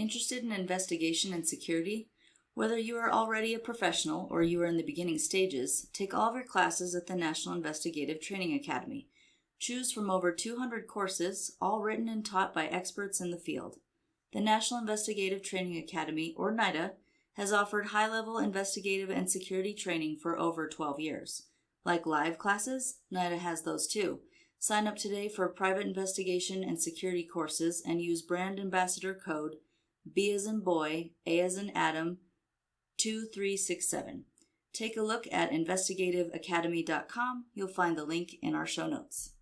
Interested in investigation and security? Whether you are already a professional or you are in the beginning stages, take all of your classes at the National Investigative Training Academy. Choose from over 200 courses, all written and taught by experts in the field. The National Investigative Training Academy, or NITA, has offered high-level investigative and security training for over 12 years. Like live classes, NITA has those too. Sign up today for private investigation and security courses and use brand ambassador code B as in boy, A as in Adam, 2367. Take a look at investigativeacademy.com. You'll find the link in our show notes.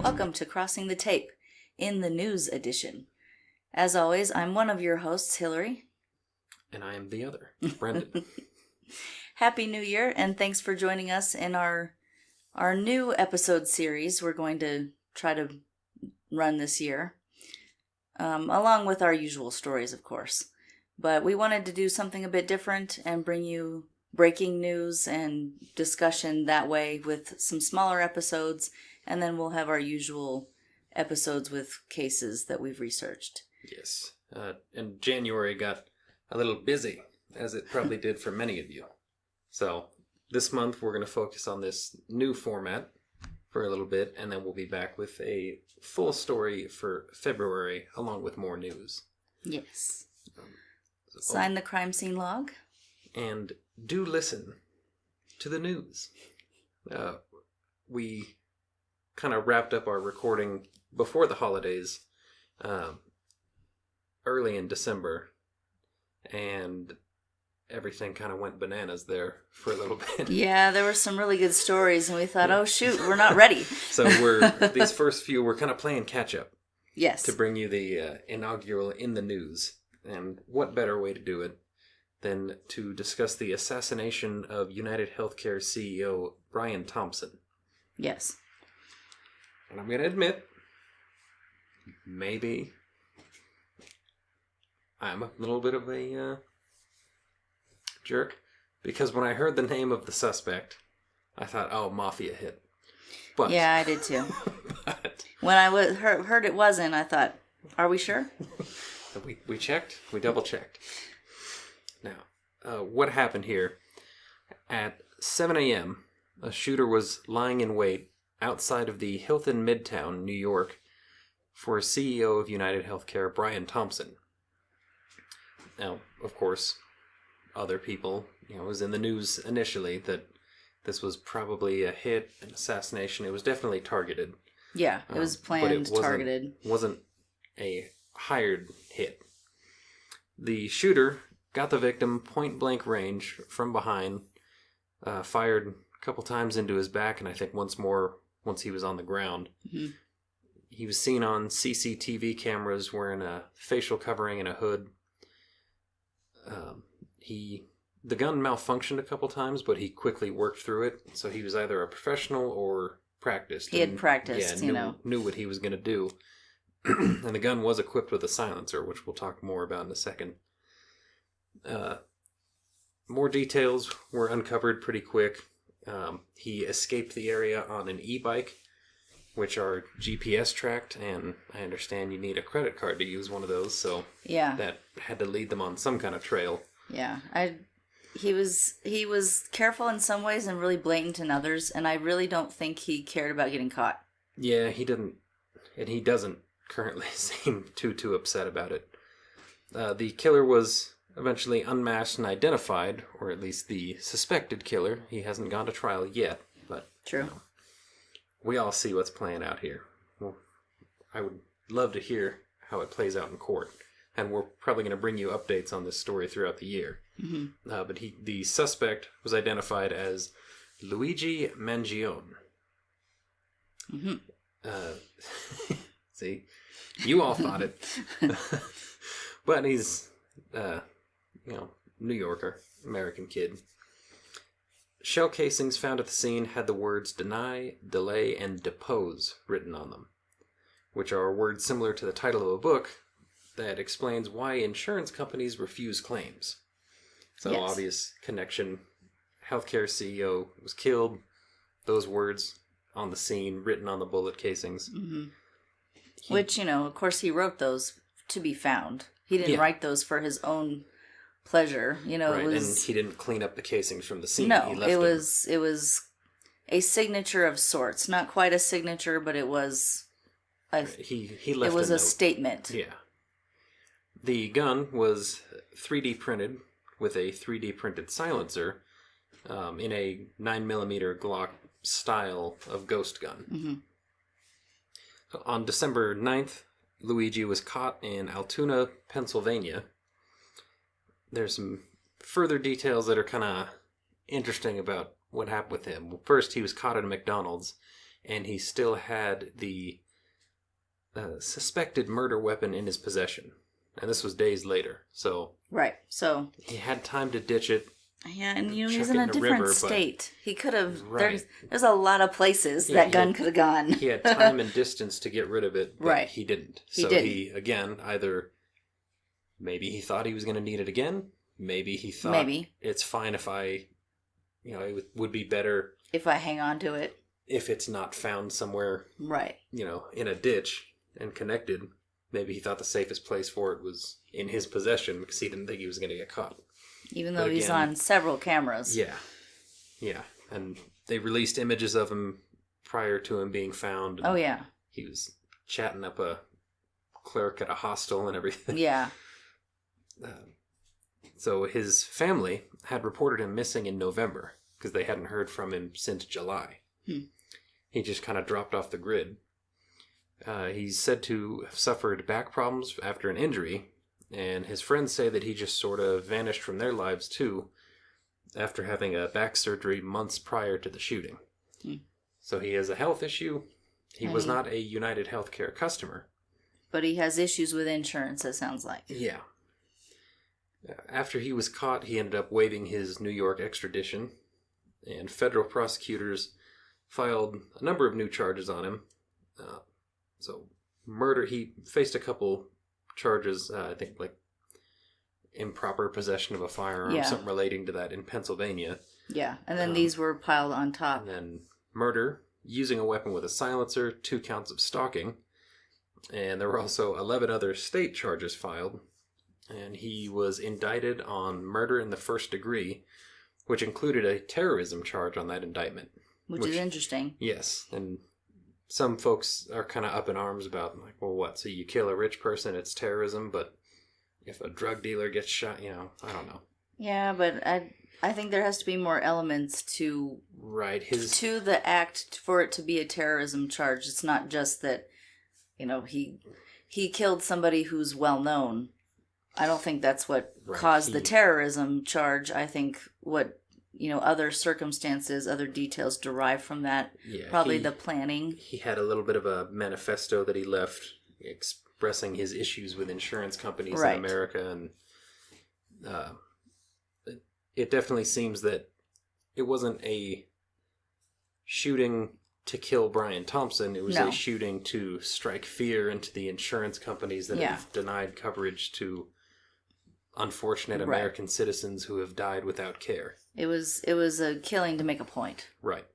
Welcome to Crossing the Tape in the news edition. As always, I'm one of your hosts, Hillary. And I am the other, Brendan. Happy New Year, and thanks for joining us in our new episode series we're going to try to run this year, along with our usual stories, of course. But we wanted to do something a bit different and bring you breaking news and discussion that way with some smaller episodes, and then we'll have our usual episodes with cases that we've researched. Yes, and January got a little busy, as it probably did for many of you. So this month we're going to focus on this new format for a little bit, and then we'll be back with a full story for February, along with more news. Yes. Sign the crime scene log. And do listen to the news. We kind of wrapped up our recording before the holidays, early in December, and everything kind of went bananas there for a little bit. Yeah, there were some really good stories, and we thought, oh shoot, we're not ready. So these first few, we're kind of playing catch up. Yes. To bring you the inaugural In the News. And what better way to do it than to discuss the assassination of United Healthcare CEO Brian Thompson. Yes. And I'm going to admit, maybe I'm a little bit of a jerk, because when I heard the name of the suspect, I thought, oh, mafia hit. But, yeah, I did too. But when I heard it wasn't, I thought, are we sure? We checked. We double checked. Now, what happened here? At 7 a.m., a shooter was lying in wait outside of the Hilton Midtown, New York, for CEO of United Healthcare, Brian Thompson. Now, of course, other people, it was in the news initially that this was probably a hit, an assassination. It was definitely targeted. Yeah, it was planned, targeted. It wasn't a hired hit. The shooter got the victim point-blank range from behind, fired a couple times into his back, and I think once he was on the ground. Mm-hmm. He was seen on CCTV cameras wearing a facial covering and a hood. The gun malfunctioned a couple times, but he quickly worked through it, so he was either a professional or practiced. He had practiced, knew what he was going to do. And the gun was equipped with a silencer, which we'll talk more about in a second. More details were uncovered pretty quick. He escaped the area on an e-bike, which are GPS tracked, and I understand you need a credit card to use one of those, so yeah, that had to lead them on some kind of trail. Yeah, he was careful in some ways and really blatant in others, and I really don't think he cared about getting caught. Yeah, he didn't, and he doesn't currently seem too upset about it. The killer was eventually unmasked and identified, or at least the suspected killer. He hasn't gone to trial yet, but true. We all see what's playing out here. Well, I would love to hear how it plays out in court, and we're probably going to bring you updates on this story throughout the year. Mm-hmm. But the suspect was identified as Luigi Mangione. Mm-hmm. See, you all thought it, but he's, New Yorker, American kid. Shell casings found at the scene had the words deny, delay, and depose written on them, which are words similar to the title of a book, that explains why insurance companies refuse claims. So, Yes. obvious connection. Healthcare CEO was killed. Those words on the scene, written on the bullet casings. Mm-hmm. Which, of course he wrote those to be found. He didn't write those for his own pleasure. Right, it was... and he didn't clean up the casings from the scene. No, he left it was a signature of sorts. Not quite a signature, but it was... he left it was a a note. statement. Yeah. The gun was 3D printed with a 3D printed silencer in a 9mm Glock style of ghost gun. Mm-hmm. So on December 9th, Luigi was caught in Altoona, Pennsylvania. There's some further details that are kind of interesting about what happened with him. First, he was caught at a McDonald's, and he still had the suspected murder weapon in his possession. And this was days later, so... Right, so... he had time to ditch it. Yeah, and he's in a different river, state. He could have... Right. There's a lot of places that gun could have gone. He had time and distance to get rid of it, but right. he didn't. He so didn't. he, again, either... maybe he thought he was going to need it again. Maybe he thought it's fine if I... it would be better... if I hang on to it. If it's not found somewhere... right. In a ditch and connected. Maybe he thought the safest place for it was in his possession because he didn't think he was going to get caught. Even though he's on several cameras. Yeah. Yeah. And they released images of him prior to him being found. Oh, yeah. He was chatting up a clerk at a hostel and everything. Yeah. So his family had reported him missing in November because they hadn't heard from him since July. He just kind of dropped off the grid. He's said to have suffered back problems after an injury, and his friends say that he just sort of vanished from their lives too after having a back surgery months prior to the shooting. So he has a health issue. He was not a United Healthcare customer. But he has issues with insurance, it sounds like. Yeah. After he was caught, he ended up waiving his New York extradition, and federal prosecutors filed a number of new charges on him. So, murder, he faced a couple charges, I think, like improper possession of a firearm, something relating to that in Pennsylvania. Yeah, and then these were piled on top. And then murder, using a weapon with a silencer, 2 counts of stalking, and there were also 11 other state charges filed. And he was indicted on murder in the first degree, which included a terrorism charge on that indictment. Which is interesting. Yes, and some folks are kind of up in arms about, like, well, what? So you kill a rich person, it's terrorism, but if a drug dealer gets shot, I don't know. Yeah, but I think there has to be more elements to to the act for it to be a terrorism charge. It's not just that, he killed somebody who's well known. I don't think that's what caused the terrorism charge. I think what other circumstances, other details derived from that. Yeah, probably the planning. He had a little bit of a manifesto that he left expressing his issues with insurance companies in America. And it definitely seems that it wasn't a shooting to kill Brian Thompson. It was a shooting to strike fear into the insurance companies that have denied coverage to unfortunate American citizens who have died without care. It was a killing to make a point. Right.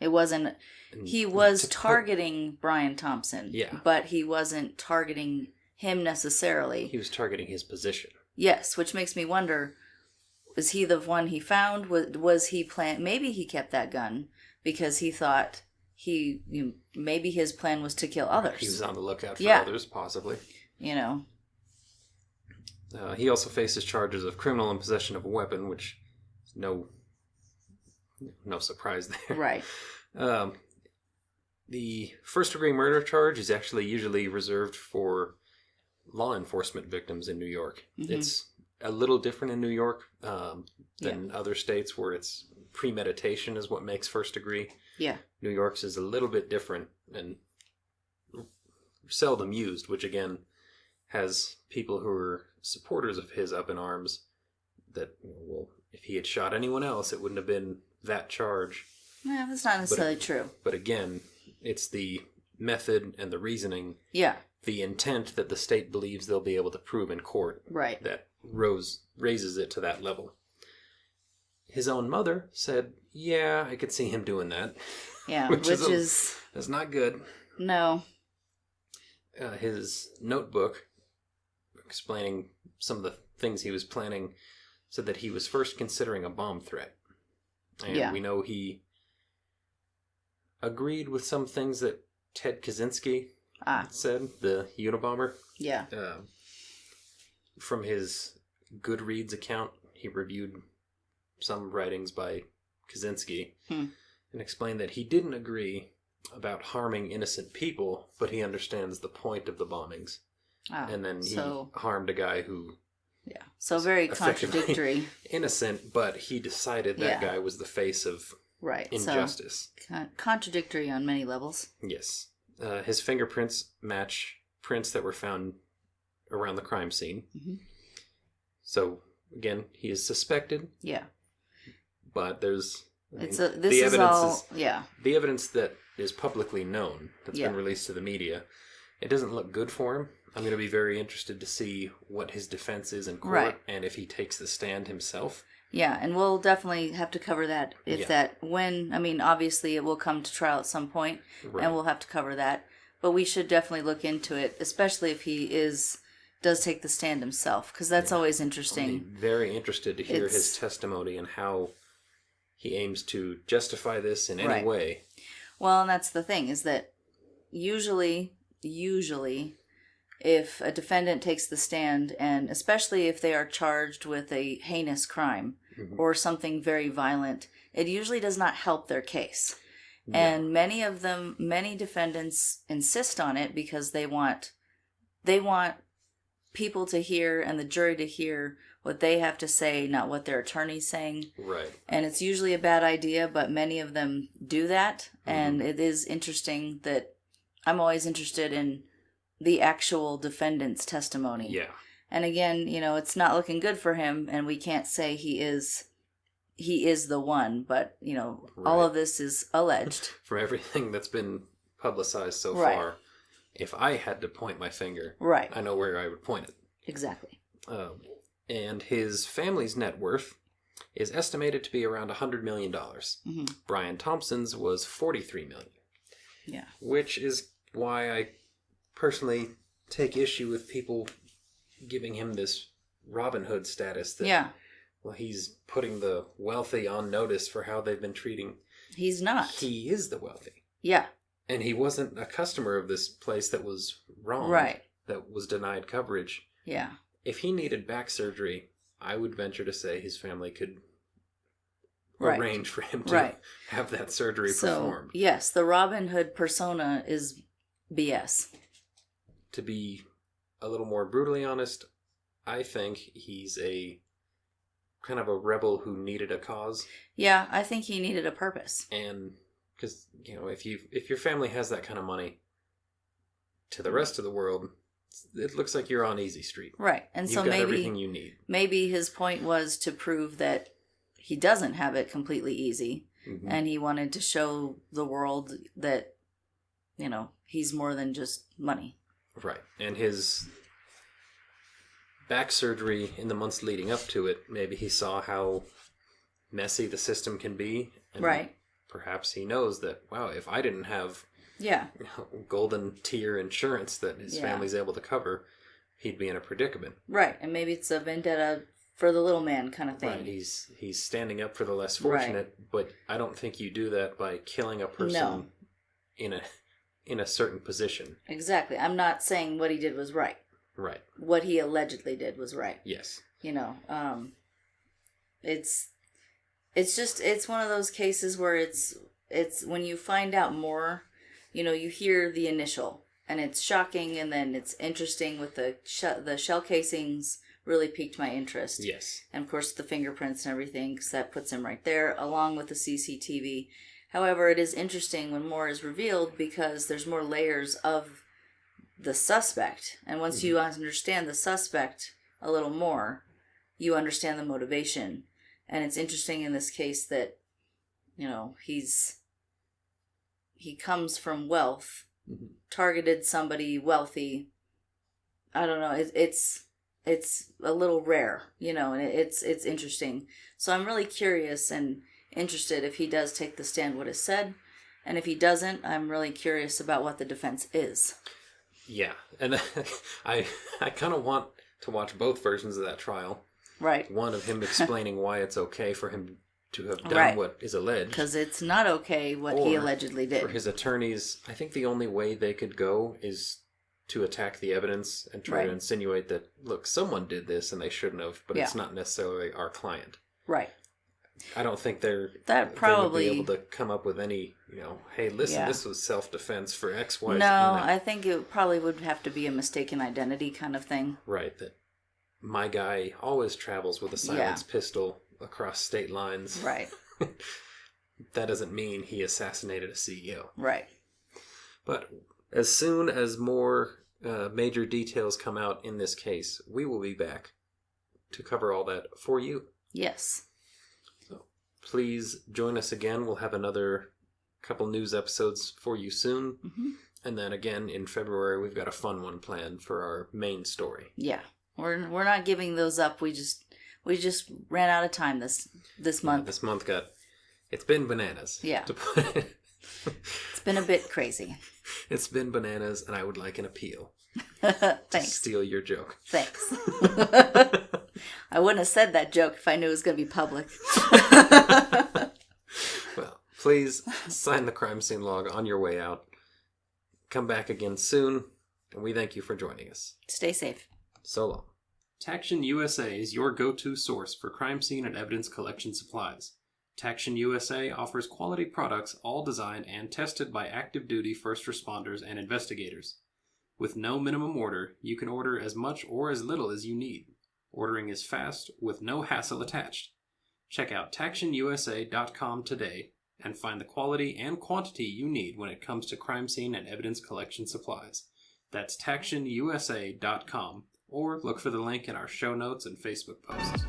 It wasn't... He was targeting Brian Thompson. Yeah. But he wasn't targeting him necessarily. He was targeting his position. Yes, which makes me wonder, was he the one he found? Was he maybe he kept that gun because he thought maybe his plan was to kill others. He was on the lookout for others, possibly. He also faces charges of criminal and possession of a weapon, which is no surprise there. Right. The first-degree murder charge is actually usually reserved for law enforcement victims in New York. Mm-hmm. It's a little different in New York than other states where it's premeditation is what makes first degree. Yeah. New York's is a little bit different and seldom used, which again has people who are supporters of his up in arms that, well, if he had shot anyone else, it wouldn't have been that charge. Yeah, that's not necessarily true. But again, it's the method and the reasoning that the intent that the state believes they'll be able to prove in court. Right. That raises it to that level. His own mother said, yeah, I could see him doing that. Yeah, that's not good. No. His notebook, explaining some of the things he was planning, said that he was first considering a bomb threat. And we know he agreed with some things that Ted Kaczynski said, the Unabomber. Yeah. From his Goodreads account, he reviewed some writings by Kaczynski and explained that he didn't agree about harming innocent people, but he understands the point of the bombings. And then he harmed a guy who... Yeah, so very contradictory. Innocent, but he decided that guy was the face of injustice. So, contradictory on many levels. Yes. His fingerprints match prints that were found around the crime scene. Mm-hmm. So, again, he is suspected. Yeah. But there's... The evidence that is publicly known, that's been released to the media, it doesn't look good for him. I'm going to be very interested to see what his defense is in court and if he takes the stand himself. Yeah, and we'll definitely have to cover that. Obviously it will come to trial at some point, and we'll have to cover that. But we should definitely look into it, especially if he does take the stand himself, because that's always interesting. I'm very interested to hear his testimony and how he aims to justify this in any way. Well, and that's the thing, is that usually, if a defendant takes the stand, and especially if they are charged with a heinous crime or something very violent, it usually does not help their case. Yeah. And many defendants insist on it because they want people to hear and the jury to hear what they have to say, not what their attorney's saying. Right. And it's usually a bad idea, but many of them do that. And it is interesting that I'm always interested in the actual defendant's testimony. Yeah. And again, it's not looking good for him, and we can't say he is the one, but, all of this is alleged. From everything that's been publicized so far, if I had to point my finger, I know where I would point it. Exactly. And his family's net worth is estimated to be around $100 million. Mm-hmm. Brian Thompson's was $43 million. Yeah. Which is why I personally take issue with people giving him this Robin Hood status. That, well, he's putting the wealthy on notice for how they've been treating. He's not. He is the wealthy. Yeah. And he wasn't a customer of this place that was wrong. Right. That was denied coverage. Yeah. If he needed back surgery, I would venture to say his family could arrange for him to have that surgery performed. Yes, the Robin Hood persona is BS. To be a little more brutally honest, I think he's a kind of a rebel who needed a cause. Yeah, I think he needed a purpose. And because, if your family has that kind of money, to the rest of the world, it looks like you're on easy street. Right. And You've got everything you need. Maybe his point was to prove that he doesn't have it completely easy. Mm-hmm. And he wanted to show the world that, he's more than just money. Right. And his back surgery in the months leading up to it, maybe he saw how messy the system can be. And perhaps he knows that, wow, if I didn't have golden tier insurance that his family's able to cover, he'd be in a predicament. Right. And maybe it's a vendetta for the little man kind of thing. Right. He's standing up for the less fortunate, but I don't think you do that by killing a person in a certain position. Exactly. I'm not saying what he did was right. Right. What he allegedly did was right. Yes. It's one of those cases where it's when you find out more, you hear the initial and it's shocking, and then it's interesting with the shell casings really piqued my interest. Yes. And of course the fingerprints and everything, because that puts him right there along with the CCTV. However, it is interesting when more is revealed because there's more layers of the suspect. And once you understand the suspect a little more, you understand the motivation. And it's interesting in this case that, he comes from wealth, targeted somebody wealthy, I don't know. It's a little rare, and it's interesting. So I'm really curious and interested if he does take the stand what is said, and if he doesn't, I'm really curious about what the defense is. Yeah, and I kind of want to watch both versions of that trial. Right. One of him explaining why it's okay for him to have done what is alleged. Because it's not okay what he allegedly did. For his attorneys, I think the only way they could go is to attack the evidence and try to insinuate that, look, someone did this and they shouldn't have, but it's not necessarily our client. Right. I don't think they would be able to come up with any, hey, listen, this was self-defense for X, Y, Z. No, I think it probably would have to be a mistaken identity kind of thing. Right, that my guy always travels with a silenced pistol across state lines. Right. That doesn't mean he assassinated a CEO. Right. But as soon as more major details come out in this case, we will be back to cover all that for you. Yes. So please join us again. We'll have another couple news episodes for you soon. Mm-hmm. And then again in February, we've got a fun one planned for our main story. Yeah. We're not giving those up. We just ran out of time this month. This month it's been bananas. Yeah. It's been a bit crazy. It's been bananas, and I would like an appeal. Thanks. To steal your joke. Thanks. I wouldn't have said that joke if I knew it was going to be public. Well, please sign the crime scene log on your way out. Come back again soon, and we thank you for joining us. Stay safe. So long. Taction USA is your go-to source for crime scene and evidence collection supplies. Taction USA offers quality products all designed and tested by active duty first responders and investigators. With no minimum order, you can order as much or as little as you need. Ordering is fast with no hassle attached. Check out TactionUSA.com today and find the quality and quantity you need when it comes to crime scene and evidence collection supplies. That's TactionUSA.com, or look for the link in our show notes and Facebook posts.